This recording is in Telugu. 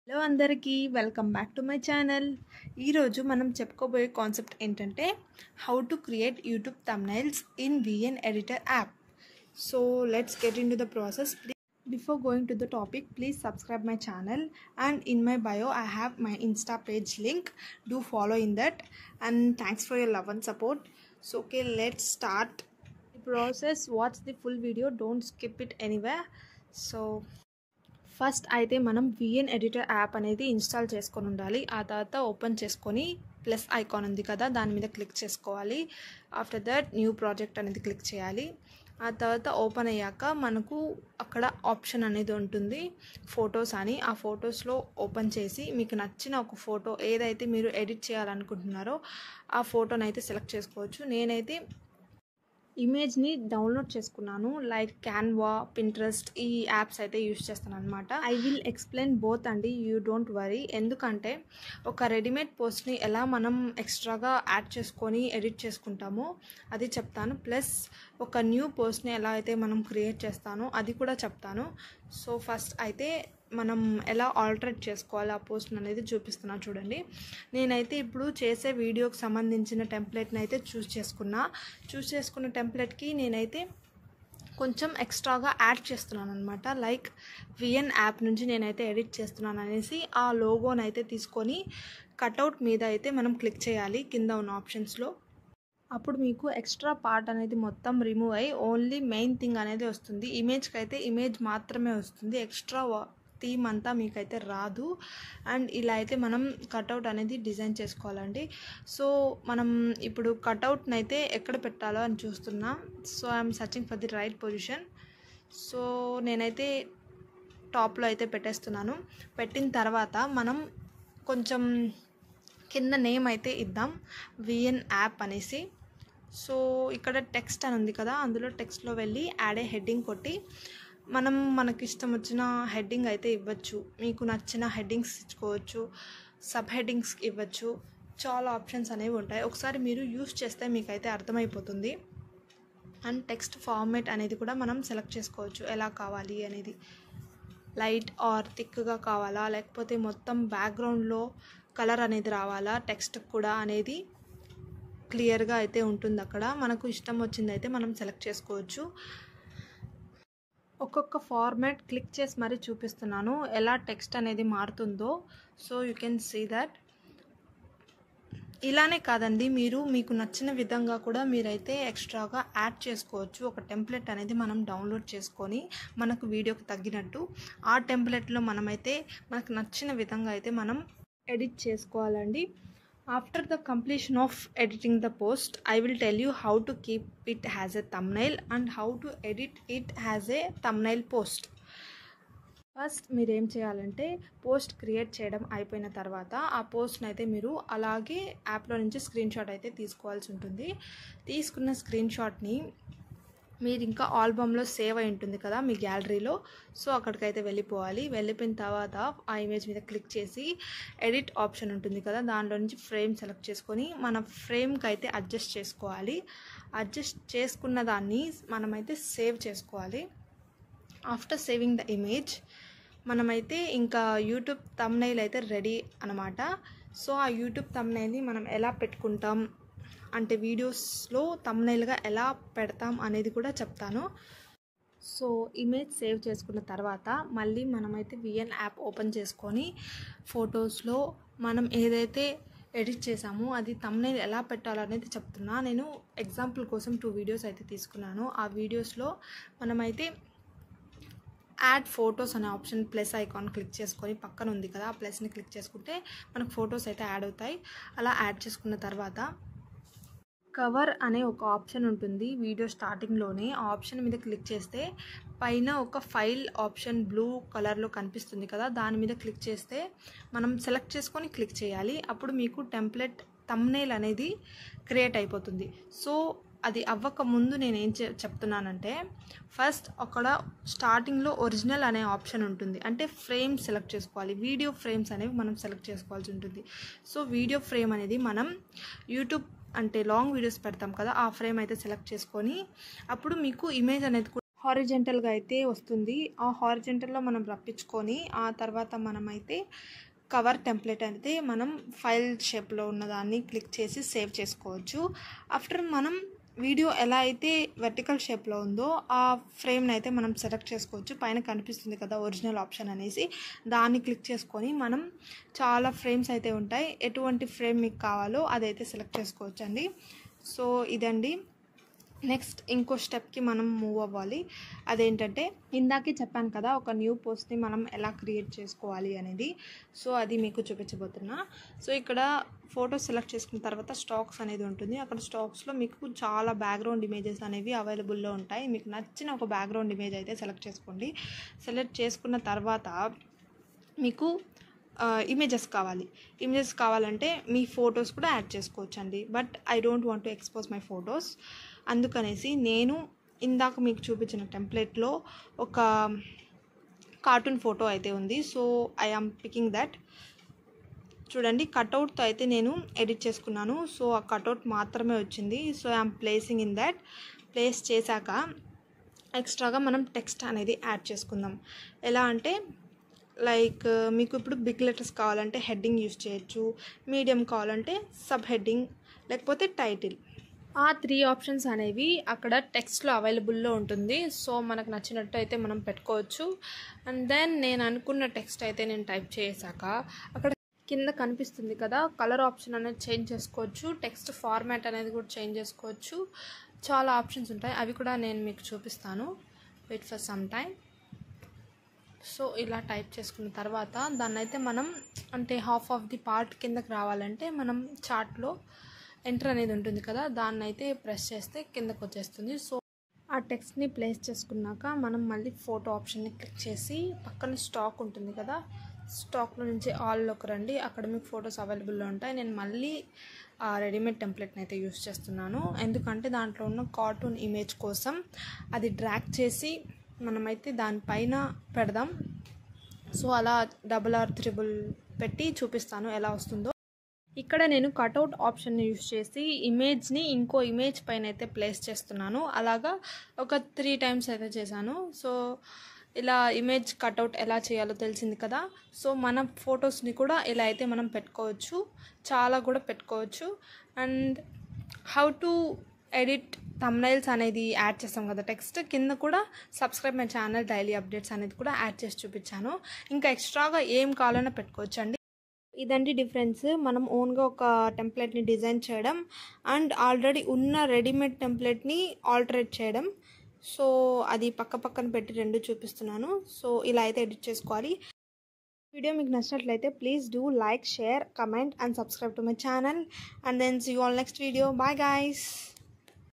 హలో అందరికీ welcome back to my channel. ఈరోజు మనం చెప్పుకోబోయే కాన్సెప్ట్ ఏంటంటే how to create YouTube thumbnails in VN Editor app. So let's get in to the process. Before going to the topic, please subscribe my channel, and in my bio I have my Insta page link. Do follow in that, and thanks for your love and support. So okay, let's start the process. Watch the full video, don't skip it anywhere. So first అయితే మనం VN ఎడిటర్ యాప్ అనేది ఇన్స్టాల్ చేసుకొని ఉండాలి. ఆ తర్వాత ఓపెన్ చేసుకొని ప్లస్ ఐకాన్ ఉంది కదా, దాని మీద క్లిక్ చేసుకోవాలి. ఆఫ్టర్ దట్ న్యూ ప్రాజెక్ట్ అనేది క్లిక్ చేయాలి. ఆ తర్వాత ఓపెన్ అయ్యాక మనకు అక్కడ ఆప్షన్ అనేది ఉంటుంది, ఫొటోస్ అని. ఆ ఫొటోస్లో ఓపెన్ చేసి మీకు నచ్చిన ఒక ఫోటో ఏదైతే మీరు ఎడిట్ చేయాలనుకుంటున్నారో ఆ ఫోటోని అయితే సెలెక్ట్ చేసుకోవచ్చు. నేనైతే ఇమేజ్ని డౌన్లోడ్ చేసుకున్నాను, లైక్ క్యాన్వా, పింట్రెస్ట్, ఈ యాప్స్ అయితే యూస్ చేస్తాను అనమాట. ఐ విల్ ఎక్స్ప్లెయిన్ బోత్ అండి, యూ డోంట్ వరీ. ఎందుకంటే ఒక రెడీమేడ్ పోస్ట్ని ఎలా మనం ఎక్స్ట్రాగా యాడ్ చేసుకొని ఎడిట్ చేసుకుంటామో అది చెప్తాను, ప్లస్ ఒక న్యూ పోస్ట్ని ఎలా అయితే మనం క్రియేట్ చేస్తానో అది కూడా చెప్తాను. సో ఫస్ట్ అయితే మనం ఎలా ఆల్టరేట్ చేసుకోవాలి ఆ పోస్ట్ అనేది చూపిస్తున్నాను చూడండి. నేనైతే ఇప్పుడు చేసే వీడియోకి సంబంధించిన టెంప్లెట్ని అయితే చూస్ చేసుకున్న టెంప్లెట్కి నేనైతే కొంచెం ఎక్స్ట్రాగా యాడ్ చేస్తున్నాను అనమాట. లైక్ VN యాప్ నుంచి నేనైతే ఎడిట్ చేస్తున్నాను అనేసి ఆ లోగోని అయితే తీసుకొని కట్అవుట్ మీద అయితే మనం క్లిక్ చేయాలి కింద ఉన్న ఆప్షన్స్లో. అప్పుడు మీకు ఎక్స్ట్రా పార్ట్ అనేది మొత్తం రిమూవ్ అయ్యి ఓన్లీ మెయిన్ థింగ్ అనేది వస్తుంది. ఇమేజ్కి అయితే ఇమేజ్ మాత్రమే వస్తుంది, ఎక్స్ట్రా థీమ్ అంతా మీకైతే రాదు. అండ్ ఇలా అయితే మనం కట్అవుట్ అనేది డిజైన్ చేసుకోవాలండి. సో మనం ఇప్పుడు కట్అవుట్ని అయితే ఎక్కడ పెట్టాలో అని చూస్తున్నా. So I'm searching for the right position. So నేనైతే టాప్లో అయితే పెట్టేస్తున్నాను. పెట్టిన తర్వాత మనం కొంచెం కింద నేమ్ అయితే ఇద్దాం, VN యాప్ అనేసి. సో ఇక్కడ టెక్స్ట్ అని ఉంది కదా, అందులో టెక్స్ట్లో వెళ్ళి యాడ్ ఏ హెడ్డింగ్ కొట్టి మనం మనకి ఇష్టం వచ్చిన హెడ్డింగ్ అయితే ఇవ్వచ్చు. మీకు నచ్చిన హెడ్డింగ్స్ ఇచ్చుకోవచ్చు, సబ్ హెడ్డింగ్స్ ఇవ్వచ్చు, చాలా ఆప్షన్స్ అనేవి ఉంటాయి. ఒకసారి మీరు యూస్ చేస్తే మీకైతే అర్థమైపోతుంది. అండ్ టెక్స్ట్ ఫార్మేట్ అనేది కూడా మనం సెలెక్ట్ చేసుకోవచ్చు, ఎలా కావాలి అనేది. లైట్ ఆర్ థిక్గా కావాలా, లేకపోతే మొత్తం బ్యాక్గ్రౌండ్లో కలర్ అనేది రావాలా, టెక్స్ట్ కూడా అనేది క్లియర్గా అయితే ఉంటుంది అక్కడ. మనకు ఇష్టం వచ్చింది అయితే మనం సెలెక్ట్ చేసుకోవచ్చు. ఒక్కొక్క ఫార్మాట్ క్లిక్ చేసి మరీ చూపిస్తున్నాను ఎలా టెక్స్ట్ అనేది మారుతుందో. So you can see that. ఇలానే కాదండి, మీకు నచ్చిన విధంగా కూడా మీరైతే ఎక్స్ట్రాగా యాడ్ చేసుకోవచ్చు. ఒక టెంప్లెట్ అనేది మనం డౌన్లోడ్ చేసుకొని మనకు వీడియోకి తగ్గినట్టు ఆ టెంప్లెట్లో మనమైతే మనకు నచ్చిన విధంగా అయితే మనం ఎడిట్ చేసుకోవాలండి. After the completion of editing the post, I will tell you how to keep it as a thumbnail and how to edit it as a thumbnail post. First మీరు ఏం చేయాలంటే పోస్ట్ క్రియేట్ చేయడం అయిపోయిన తర్వాత ఆ పోస్ట్ని అయితే మీరు అలాగే యాప్లో నుంచి స్క్రీన్ షాట్ అయితే తీసుకోవాల్సి ఉంటుంది. తీసుకున్న స్క్రీన్ షాట్ని మీరు ఇంకా ఆల్బమ్లో సేవ్ అయి ఉంటుంది కదా మీ గ్యాలరీలో, సో అక్కడికైతే వెళ్ళిపోవాలి. వెళ్ళిపోయిన తర్వాత ఆ ఇమేజ్ మీద క్లిక్ చేసి ఎడిట్ ఆప్షన్ ఉంటుంది కదా, దాంట్లో నుంచి ఫ్రేమ్ సెలెక్ట్ చేసుకొని మన ఫ్రేమ్కి అయితే అడ్జస్ట్ చేసుకోవాలి. అడ్జస్ట్ చేసుకున్న దాన్ని మనమైతే సేవ్ చేసుకోవాలి. ఆఫ్టర్ సేవింగ్ ద ఇమేజ్ మనమైతే ఇంకా యూట్యూబ్ thumbnail అయితే రెడీ అనమాట. సో ఆ యూట్యూబ్ thumbnailని మనం ఎలా పెట్టుకుంటాం అంటే వీడియోస్లో thumbnailగా ఎలా పెడతాం అనేది కూడా చెప్తాను. సో ఇమేజ్ సేవ్ చేసుకున్న తర్వాత మళ్ళీ మనమైతే VN యాప్ ఓపెన్ చేసుకొని ఫొటోస్లో మనం ఏదైతే ఎడిట్ చేసామో అది thumbnail ఎలా పెట్టాలనేది చెప్తున్నా. నేను ఎగ్జాంపుల్ కోసం 2 వీడియోస్ అయితే తీసుకున్నాను. ఆ వీడియోస్లో మనమైతే యాడ్ ఫొటోస్ అనే ఆప్షన్ ప్లస్ ఐకాన్ క్లిక్ చేసుకొని పక్కన ఉంది కదా, ఆ ప్లస్ని క్లిక్ చేసుకుంటే మనకు ఫొటోస్ అయితే యాడ్ అవుతాయి. అలా యాడ్ చేసుకున్న తర్వాత కవర్ అనే ఒక ఆప్షన్ ఉంటుంది వీడియో స్టార్టింగ్లోనే. ఆ ఆప్షన్ మీద క్లిక్ చేస్తే పైన ఒక ఫైల్ ఆప్షన్ బ్లూ కలర్లో కనిపిస్తుంది కదా, దాని మీద క్లిక్ చేస్తే మనం సెలెక్ట్ చేసుకొని క్లిక్ చేయాలి. అప్పుడు మీకు టెంప్లెట్ thumbnail అనేది క్రియేట్ అయిపోతుంది. సో అది అవ్వక ముందు నేను ఏం చెప్తున్నానంటే ఫస్ట్ అక్కడ స్టార్టింగ్లో ఒరిజినల్ అనే ఆప్షన్ ఉంటుంది, అంటే ఫ్రేమ్ సెలెక్ట్ చేసుకోవాలి. వీడియో ఫ్రేమ్స్ అనేవి మనం సెలెక్ట్ చేసుకోవాల్సి ఉంటుంది. సో వీడియో ఫ్రేమ్ అనేది మనం యూట్యూబ్ అంటే లాంగ్ వీడియోస్ పెడతాం కదా, ఆ ఫ్రేమ్ అయితే సెలెక్ట్ చేసుకొని అప్పుడు మీకు ఇమేజ్ అనేది హారిజెంటల్గా అయితే వస్తుంది. ఆ హారిజెంటల్లో మనం రప్పించుకొని ఆ తర్వాత మనమైతే కవర్ టెంప్లెట్ అయితే మనం ఫైల్ షేప్లో ఉన్నదాన్ని క్లిక్ చేసి సేవ్ చేసుకోవచ్చు. ఆఫ్టర్ మనం వీడియో ఎలా అయితే వెర్టికల్ షేప్లో ఉందో ఆ ఫ్రేమ్ని అయితే మనం సెలెక్ట్ చేసుకోవచ్చు. పైన కనిపిస్తుంది కదా ఒరిజినల్ ఆప్షన్ అనేసి, దాన్ని క్లిక్ చేసుకొని మనం చాలా ఫ్రేమ్స్ అయితే ఉంటాయి. ఎటువంటి ఫ్రేమ్ మీకు కావాలో అదైతే సెలెక్ట్ చేసుకోవచ్చు అండి. సో ఇదండి. నెక్స్ట్ ఇంకో స్టెప్కి మనం మూవ్ అవ్వాలి. అదేంటంటే ఇందాకే చెప్పాను కదా ఒక న్యూ పోస్ట్ని మనం ఎలా క్రియేట్ చేసుకోవాలి అనేది. సో అది మీకు చూపించబోతున్నా. సో ఇక్కడ ఫోటో సెలెక్ట్ చేసుకున్న తర్వాత స్టాక్స్ అనేది ఉంటుంది. అక్కడ స్టాక్స్లో మీకు చాలా బ్యాక్గ్రౌండ్ ఇమేజెస్ అనేవి అవైలబుల్లో ఉంటాయి. మీకు నచ్చిన ఒక బ్యాక్గ్రౌండ్ ఇమేజ్ అయితే సెలెక్ట్ చేసుకోండి. సెలెక్ట్ చేసుకున్న తర్వాత మీకు ఇమేజెస్ కావాలంటే మీ ఫొటోస్ కూడా యాడ్ చేసుకోవచ్చు అండి. But I don't want to expose my photos. అందుకనేసి నేను ఇందాక మీకు చూపించిన టెంప్లెట్లో ఒక కార్టూన్ ఫోటో అయితే ఉంది. So I am picking that. చూడండి, కట్అవుట్తో అయితే నేను ఎడిట్ చేసుకున్నాను. సో ఆ కట్అవుట్ మాత్రమే వచ్చింది. So I'm placing in that. Place చేశాక ఎక్స్ట్రాగా మనం టెక్స్ట్ అనేది యాడ్ చేసుకుందాం. ఎలా అంటే లైక్ మీకు ఇప్పుడు బిగ్ లెటర్స్ కావాలంటే హెడ్డింగ్ యూస్ చేయొచ్చు, మీడియం కావాలంటే సబ్ హెడ్డింగ్, లేకపోతే టైటిల్. ఆ 3 ఆప్షన్స్ అనేవి అక్కడ టెక్స్ట్లో అవైలబుల్లో ఉంటుంది. సో మనకు నచ్చినట్టు అయితే మనం పెట్టుకోవచ్చు. అండ్ దెన్ నేను అనుకున్న టెక్స్ట్ అయితే నేను టైప్ చేశాక అక్కడ కింద కనిపిస్తుంది కదా కలర్ ఆప్షన్ అనేది చేంజ్ చేసుకోవచ్చు. టెక్స్ట్ ఫార్మాట్ అనేది కూడా చేంజ్ చేసుకోవచ్చు. చాలా ఆప్షన్స్ ఉంటాయి. అవి కూడా నేను మీకు చూపిస్తాను. Wait for some time. So ఇలా టైప్ చేసుకున్న తర్వాత దాన్ని అయితే మనం అంటే హాఫ్ ఆఫ్ ది పార్ట్ కిందకి రావాలంటే మనం చార్ట్లో ఎంటర్ అనేది ఉంటుంది కదా, దాన్ని అయితే ప్రెస్ చేస్తే కిందకు వచ్చేస్తుంది. సో ఆ టెక్స్ట్ని ప్లేస్ చేసుకున్నాక మనం మళ్ళీ ఫోటో ఆప్షన్ని క్లిక్ చేసి పక్కన స్టాక్ ఉంటుంది కదా, స్టాక్లో నుంచి ఆల్లోకి రండి. అక్కడ మీకు ఫొటోస్ అవైలబుల్లో ఉంటాయి. నేను మళ్ళీ రెడీమేడ్ టెంప్లెట్ని అయితే యూస్ చేస్తున్నాను. ఎందుకంటే దాంట్లో ఉన్న కార్టూన్ ఇమేజ్ కోసం అది డ్రాగ్ చేసి మనమైతే దానిపైన పెడదాం. సో అలా $3 పెట్టి చూపిస్తాను ఎలా వస్తుందో. ఇక్కడ నేను కట్అవుట్ ఆప్షన్ని యూస్ చేసి ఇమేజ్ని ఇంకో ఇమేజ్ పైన అయితే ప్లేస్ చేస్తున్నాను. అలాగా ఒక 3 టైమ్స్ అయితే చేశాను. సో ఇలా ఇమేజ్ కట్అవుట్ ఎలా చేయాలో తెలిసింది కదా. సో మన ఫొటోస్ని కూడా ఇలా అయితే మనం పెట్టుకోవచ్చు, చాలా కూడా పెట్టుకోవచ్చు. And how to edit thumbnails అనేది యాడ్ చేస్తాం కదా టెక్స్ట్ కింద కూడా subscribe my channel daily updates అనేది కూడా యాడ్ చేసి చూపించాను. ఇంకా ఎక్స్ట్రాగా ఏం కావాలన్నా పెట్టుకోవచ్చు అండి. ఇదండి డిఫరెన్స్. మనం ఓన్గా ఒక టెంప్లెట్ని డిజైన్ చేయడం అండ్ ఆల్రెడీ ఉన్న రెడీమేడ్ టెంప్లెట్ని ఆల్టరేట్ చేయడం. సో అది పక్కన పెట్టి 2 చూపిస్తున్నాను. సో ఇలా అయితే ఎడిట్ చేసుకోవాలి. వీడియో మీకు నచ్చినట్లయితే please do like, share, comment and subscribe to my channel. And then see you all next video. Bye guys.